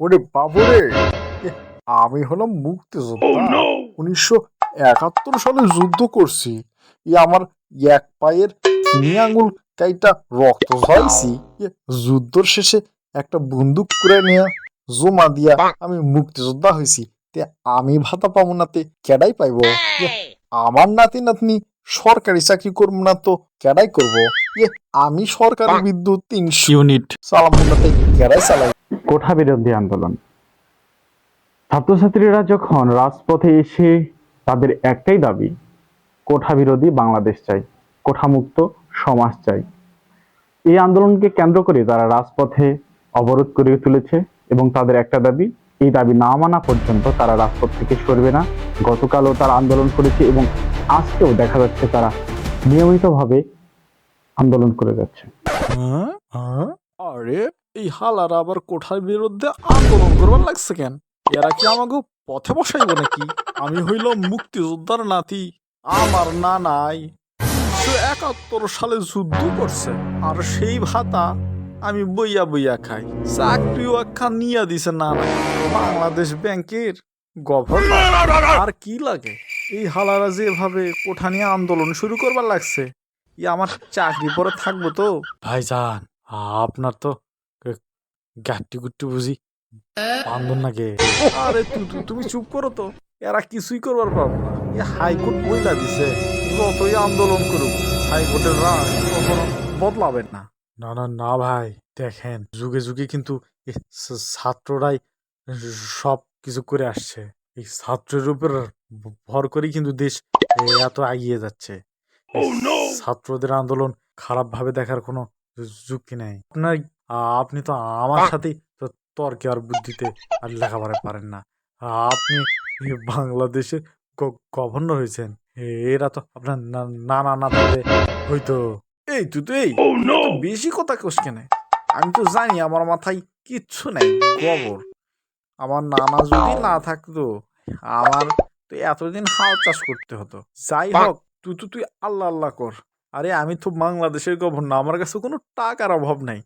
ওরে বাবুরে, এ, আমি হলাম মুক্তিযোদ্ধা। 1971 সালে যুদ্ধ করছি। আমার এক পায়ের তিন আঙুল কাইটা রক্ত ঝরাইছি। যুদ্ধর শেষে একটা বন্দুক করে নিয়ে জমা দিয়া আমি মুক্তিযোদ্ধা হয়েছি। তে আমি ভাতা পাবো না, তে কেডাই পাইব? ইয়ে, আমার নাতি নাতনি সরকারি চাকরি করবো না তো কেডাই করবো? আমি সরকারি বিদ্যুৎ 300 ইউনিট চালাবো না, তে কেডাই চালাই? কোঠা বিরোধী আন্দোলন। ছাত্রছাত্রীরা যখন রাজপথে এসে তাদের একটাই দাবি, কোঠা বিরোধী বাংলাদেশ চাই, কোঠামুক্ত সমাজ চাই। এই আন্দোলনকে কেন্দ্র করে তারা রাজপথে অবরোধ করে তুলেছে এবং তাদের একটা দাবি, এই দাবি না মানা পর্যন্ত তারা রাজপথ থেকে সরবে না। গতকালও তারা আন্দোলন করেছে এবং আজকেও দেখা যাচ্ছে তারা নিয়মিতভাবে আন্দোলন করে যাচ্ছে। আরে এই হালারা আবার কোঠার বিরুদ্ধে আন্দোলন করবার লাগছে কেন? এরা কি আমাকে পথে বসাইব নাকি? আমি হইলাম মুক্তিযোদ্ধার নাতি। আমার নানাই 1971 সালে যুদ্ধ করছে, আর সেই ভাতা আমি বইয়া বইয়া খাই। চাকরিও একখান নিয়া দিছে নানা, বাংলাদেশ ব্যাংকের গভর্নর। আর কি লাগে? এই হালারা যেভাবে কোঠা নিয়ে আন্দোলন শুরু করবার লাগছে, আমার চাকরি পরে থাকবো তো? ভাইজান, আপনার তো গাট্টি গুট্টি বুঝি বান্ধন নাকি? আরে তুমি চুপ করো তো, এরা কিছুই করবার পারবো না। হাইকোর্ট বইলা দিছে, যতই আন্দোলন করুক হাইকোর্টের রায় কখনো বদলাবেন না। না না না ভাই, দেখেন যুগে যুগে কিন্তু এই ছাত্ররাই সব কিছু করে আসছে। এই ছাত্রের উপর ভর করেই কিন্তু দেশ এত এগিয়ে যাচ্ছে। ছাত্রদের আন্দোলন খারাপ ভাবে দেখার কোনো যুক্তি নেই। আপনি তো আমার সাথেই তো তর্কে আর বুদ্ধিতে আর লেখাপড়া পারেন না। আপনি বাংলাদেশের গভর্নর হয়েছেন। এরা তো আপনার নানা না থাকলে হইতো। এই তুই তো বেশি কথা কোস কেনে? আমি তো জানি আমার মাথায় কিচ্ছু নেই, গোবর। আমার নানা যদি না থাকতো, আমার তো এতদিন হাল চাষ করতে হতো। যাই হোক, তুই আল্লাহ আল্লাহ কর। আরে আমি তো বাংলাদেশের গভর্নর, আমার কাছে কোনো টাকার অভাব নাই।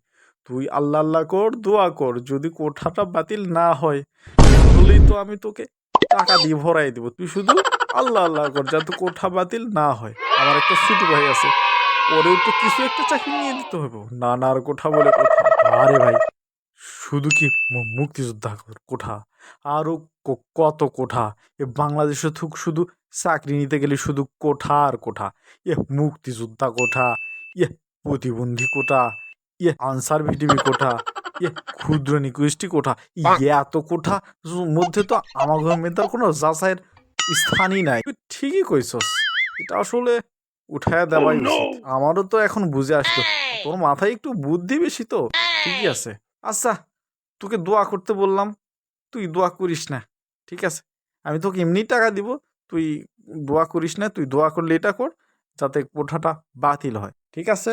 তুই আল্লাহ আল্লাহ কর, দোয়া কর। যদি কোঠাটা বাতিল না হয়, তাহলেই তো আমি তোকে টাকা দিয়ে ভরাই দিব। তুই শুধু আল্লাহ আল্লাহ কর যাতে কোঠা বাতিল না হয়। আমার একটা ছোট ভাই আছে, ওরেও তো কিছু একটা চাকরি নিয়ে দিতে হবে। নানার কোঠা বলে কোঠা। আরে ভাই, শুধু কি মুক্তিযোদ্ধা কোঠা, আরো কত কোঠা। বাংলাদেশে শুধু চাকরি নিতে গেলে শুধু কোঠা আর কোঠা। মুক্তিযোদ্ধা কোঠা, প্রতিবন্ধী কোঠা, আনসার ভিটিভি কোঠা, ক্ষুদ্র নিকুষ্টি কোঠা, এত কোঠা মধ্যে তো আমার মেয়েদের কোনো যাচাইয়ের স্থানই নাই। তুই ঠিকই কইছস, এটা আসলে উঠায় দেওয়াই উচিত। আমারও তো এখন বুঝে আসলো, তোর মাথায় একটু বুদ্ধি বেশি তো। ঠিকই আছে। আচ্ছা, তোকে দোয়া করতে বললাম, তুই দোয়া করিস না, ঠিক আছে? আমি তোকে এমনি টাকা দিব, তুই দোয়া করিস না। তুই দোয়া করলে এটা কর যাতে কোঠাটা বাতিল হয়, ঠিক আছে?